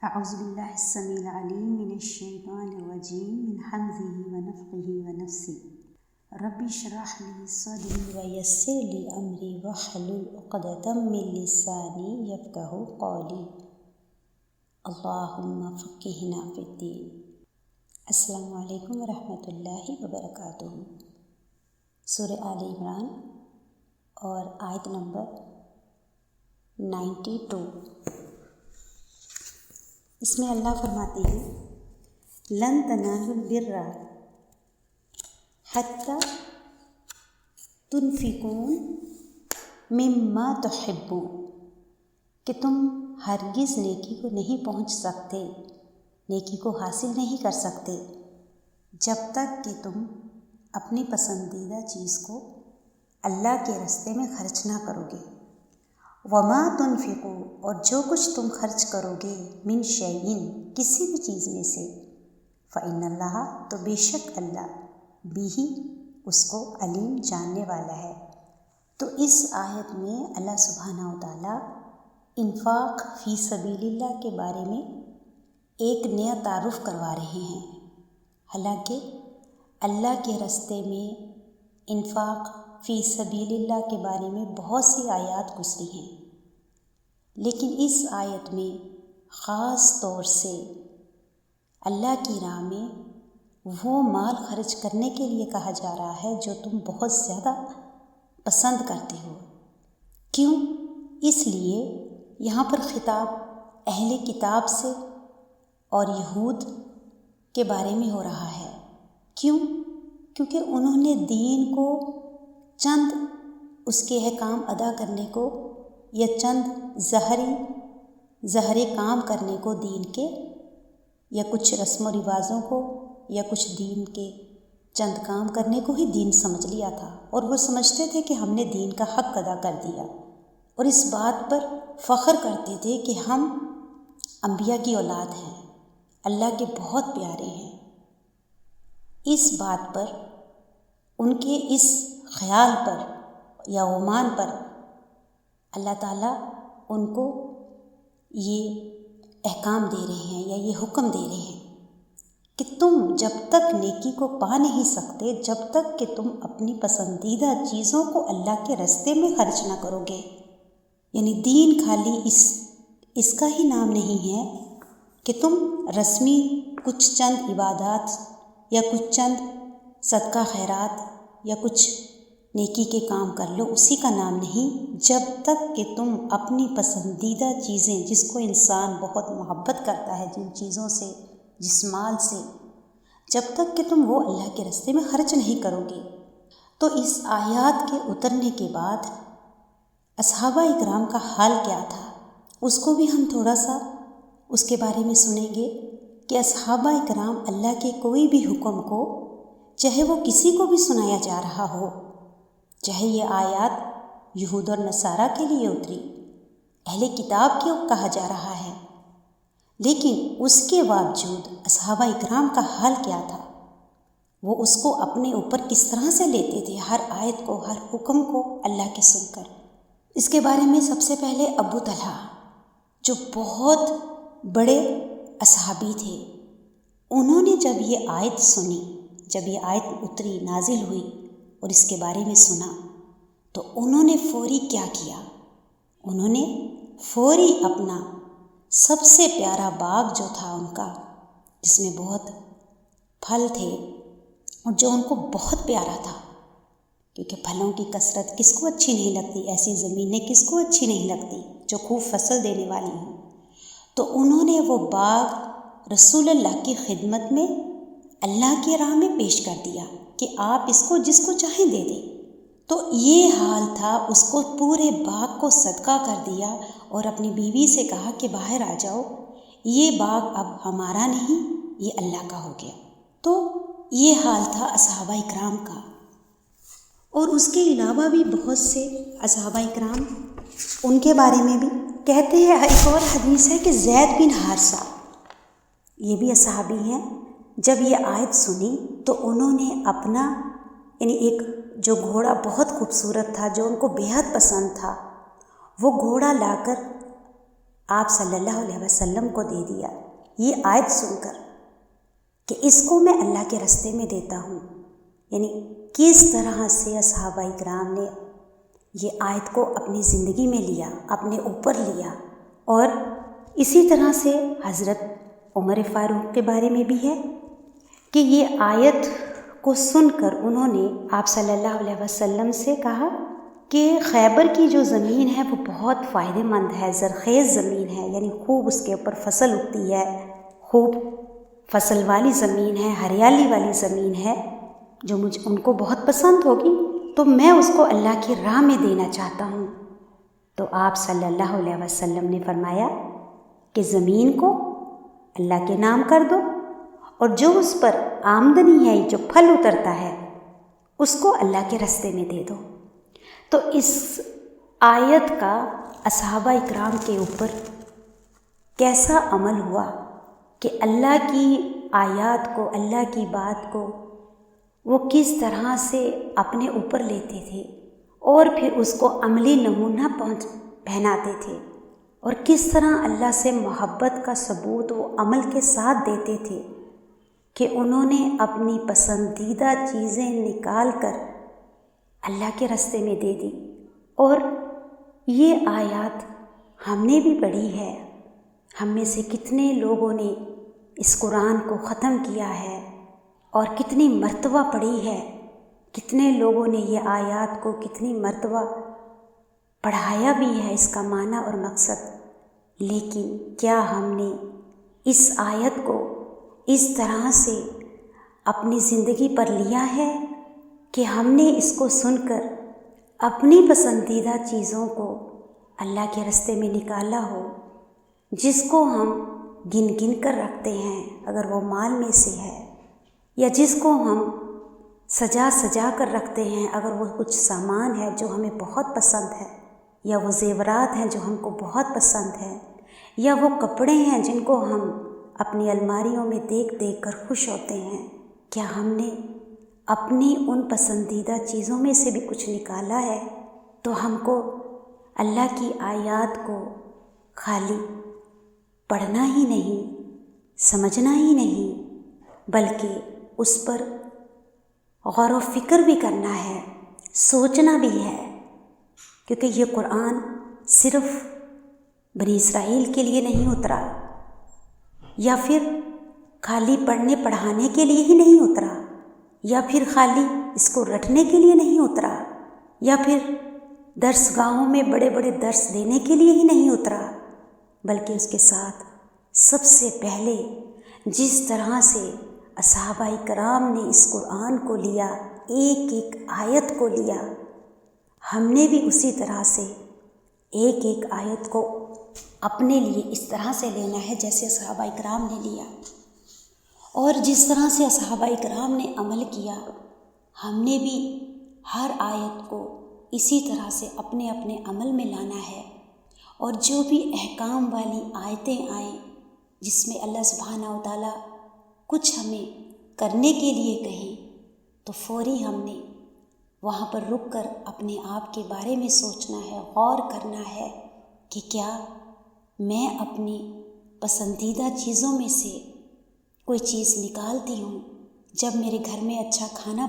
اعوذ باللہ السمیع العلیم من الشیطان الرجیم من حمزہ ونفخہ ونفثہ رب اشرح لی صدری ویسر لی امری واحلل عقدۃ من لسانی یفقہوا قولی اللہم فقہنا فی الدین۔ السلام علیکم ورحمۃ اللہ وبرکاتہ۔ سورہ آل عمران اور آیت نمبر 92۔ اس میں اللہ فرماتے ہیں لن تنالوا البر حتی تنفقوا مما تحبون، کہ تم ہرگز نیکی کو نہیں پہنچ سکتے، نیکی کو حاصل نہیں کر سکتے جب تک کہ تم اپنی پسندیدہ چیز کو اللہ کے راستے میں خرچ نہ کرو گے۔ وما تنفقوا، اور جو کچھ تم خرچ کرو گے، من شیئن، کسی بھی چیز میں سے، فإن اللہ، تو بے شک اللہ، بھی اس کو علیم، جاننے والا ہے۔ تو اس آیت میں اللہ سبحانہ و تعالیٰ انفاق فی سبیل اللہ کے بارے میں ایک نیا تعارف کروا رہے ہیں۔ حالانکہ اللہ کے راستے میں انفاق فی سبیل اللہ کے بارے میں بہت سی آیات گزری ہیں، لیکن اس آیت میں خاص طور سے اللہ کی راہ میں وہ مال خرچ کرنے کے لیے کہا جا رہا ہے جو تم بہت زیادہ پسند کرتے ہو۔ کیوں؟ اس لیے یہاں پر خطاب اہل کتاب سے اور یہود کے بارے میں ہو رہا ہے۔ کیوں؟ کیونکہ انہوں نے دین کو چند اس کے احکام ادا کرنے کو یا چند ظاہری کام کرنے کو دین کے، یا کچھ رسم و رواجوں کو، یا کچھ دین کے چند کام کرنے کو ہی دین سمجھ لیا تھا، اور وہ سمجھتے تھے کہ ہم نے دین کا حق ادا کر دیا، اور اس بات پر فخر کرتے تھے کہ ہم انبیاء کی اولاد ہیں، اللہ کے بہت پیارے ہیں۔ اس بات پر، ان کے اس خیال پر یا گمان پر اللہ تعالیٰ ان کو یہ احکام دے رہے ہیں یا یہ حکم دے رہے ہیں کہ تم جب تک نیکی کو پا نہیں سکتے، جب تک کہ تم اپنی پسندیدہ چیزوں کو اللہ کے راستے میں خرچ نہ کرو گے، یعنی دین خالی اس کا ہی نام نہیں ہے کہ تم رسمی کچھ چند عبادات یا کچھ چند صدقہ خیرات یا کچھ نیکی کے کام کر لو، اسی کا نام نہیں، جب تک کہ تم اپنی پسندیدہ چیزیں، جس کو انسان بہت محبت کرتا ہے، جن چیزوں سے، جس مال سے، جب تک کہ تم وہ اللہ کے راستے میں خرچ نہیں کرو گے۔ تو اس آیات کے اترنے کے بعد اصحابہ اکرام کا حال کیا تھا، اس کو بھی ہم تھوڑا سا اس کے بارے میں سنیں گے کہ اصحابہ اکرام اللہ کے کوئی بھی حکم کو، چاہے وہ کسی کو بھی سنایا جا رہا ہو، چاہے یہ آیات یہود اور نصارہ کے لیے اتری، اہل کتاب کو کہا جا رہا ہے، لیکن اس کے باوجود اصحابہ اکرام کا حال کیا تھا، وہ اس کو اپنے اوپر کس طرح سے لیتے تھے، ہر آیت کو، ہر حکم کو اللہ کے سن کر۔ اس کے بارے میں سب سے پہلے ابو طلحہ، جو بہت بڑے اصحابی تھے، انہوں نے جب یہ آیت سنی، جب یہ آیت اتری، نازل ہوئی اور اس کے بارے میں سنا، تو انہوں نے فوری کیا کیا؟ انہوں نے فوری اپنا سب سے پیارا باغ جو تھا ان کا، جس میں بہت پھل تھے اور جو ان کو بہت پیارا تھا، کیونکہ پھلوں کی کثرت کس کو اچھی نہیں لگتی، ایسی زمینیں کس کو اچھی نہیں لگتی جو خوب فصل دینے والی ہوں، تو انہوں نے وہ باغ رسول اللہ کی خدمت میں اللہ کی راہ میں پیش کر دیا کہ آپ اس کو جس کو چاہیں دے دیں۔ تو یہ حال تھا، اس کو پورے باغ کو صدقہ کر دیا اور اپنی بیوی سے کہا کہ باہر آ جاؤ، یہ باغ اب ہمارا نہیں، یہ اللہ کا ہو گیا۔ تو یہ حال تھا اصحابہ اکرام کا۔ اور اس کے علاوہ بھی بہت سے اصحابہ اکرام، ان کے بارے میں بھی کہتے ہیں، ایک اور حدیث ہے کہ زید بن حارثہ، یہ بھی اصحابی ہیں، جب یہ آیت سنی تو انہوں نے اپنا، یعنی ایک جو گھوڑا بہت خوبصورت تھا، جو ان کو بے حد پسند تھا، وہ گھوڑا لا کر آپ صلی اللہ علیہ وسلم کو دے دیا یہ آیت سن کر کہ اس کو میں اللہ کے راستے میں دیتا ہوں. یعنی کس طرح سے صحابہ کرام نے یہ آیت کو اپنی زندگی میں لیا، اپنے اوپر لیا. اور اسی طرح سے حضرت عمر فاروق کے بارے میں بھی ہے کہ یہ آیت کو سن کر انہوں نے آپ صلی اللہ علیہ وسلم سے کہا کہ خیبر کی جو زمین ہے وہ بہت فائدہ مند ہے، زرخیز زمین ہے، یعنی خوب اس کے اوپر فصل اگتی ہے، خوب فصل والی زمین ہے، ہریالی والی زمین ہے، جو مجھے ان کو بہت پسند ہوگی، تو میں اس کو اللہ کی راہ میں دینا چاہتا ہوں. تو آپ صلی اللہ علیہ وسلم نے فرمایا کہ زمین کو اللہ کے نام کر دو، اور جو اس پر آمدنی ہے، جو پھل اترتا ہے، اس کو اللہ کے راستے میں دے دو. تو اس آیت کا اصحابہ اکرام کے اوپر کیسا عمل ہوا کہ اللہ کی آیات کو، اللہ کی بات کو وہ کس طرح سے اپنے اوپر لیتے تھے اور پھر اس کو عملی نمونہ پہناتے تھے، اور کس طرح اللہ سے محبت کا ثبوت وہ عمل کے ساتھ دیتے تھے کہ انہوں نے اپنی پسندیدہ چیزیں نکال کر اللہ کے راستے میں دے دی. اور یہ آیات ہم نے بھی پڑھی ہے. ہم میں سے کتنے لوگوں نے اس قرآن کو ختم کیا ہے اور کتنی مرتبہ پڑھی ہے، کتنے لوگوں نے یہ آیات کو کتنی مرتبہ پڑھایا بھی ہے اس کا معنی اور مقصد. لیکن کیا ہم نے اس آیت کو اس طرح سے اپنی زندگی پر لیا ہے کہ ہم نے اس کو سن کر اپنی پسندیدہ چیزوں کو اللہ کے راستے میں نکالا ہو، جس کو ہم گن گن کر رکھتے ہیں اگر وہ مال میں سے ہے، یا جس کو ہم سجا سجا کر رکھتے ہیں اگر وہ کچھ سامان ہے جو ہمیں بہت پسند ہے، یا وہ زیورات ہیں جو ہم کو بہت پسند ہے، یا وہ کپڑے ہیں جن کو ہم اپنی الماریوں میں دیکھ دیکھ کر خوش ہوتے ہیں. کیا ہم نے اپنی ان پسندیدہ چیزوں میں سے بھی کچھ نکالا ہے؟ تو ہم کو اللہ کی آیات کو خالی پڑھنا ہی نہیں، سمجھنا ہی نہیں، بلکہ اس پر غور و فکر بھی کرنا ہے، سوچنا بھی ہے. کیونکہ یہ قرآن صرف بنی اسرائیل کے لیے نہیں اترا، یا پھر خالی پڑھنے پڑھانے کے لیے ہی نہیں اترا، یا پھر خالی اس کو رٹنے کے لیے نہیں اترا، یا پھر درس گاہوں میں بڑے بڑے درس دینے کے لیے ہی نہیں اترا، بلکہ اس کے ساتھ سب سے پہلے جس طرح سے صحابہ کرام نے اس قرآن کو لیا، ایک ایک آیت کو لیا، ہم نے بھی اسی طرح سے ایک ایک آیت کو اپنے لیے اس طرح سے لینا ہے جیسے صحابہ کرام نے لیا. اور جس طرح سے صحابہ کرام نے عمل کیا، ہم نے بھی ہر آیت کو اسی طرح سے اپنے اپنے عمل میں لانا ہے. اور جو بھی احکام والی آیتیں آئیں جس میں اللہ سبحانہ و تعالیٰ کچھ ہمیں کرنے کے لیے کہیں، تو فوری ہم نے وہاں پر رک کر اپنے آپ کے بارے میں سوچنا ہے، غور کرنا ہے کہ کیا میں اپنی پسندیدہ چیزوں میں سے کوئی چیز نکالتی ہوں. جب میرے گھر میں اچھا کھانا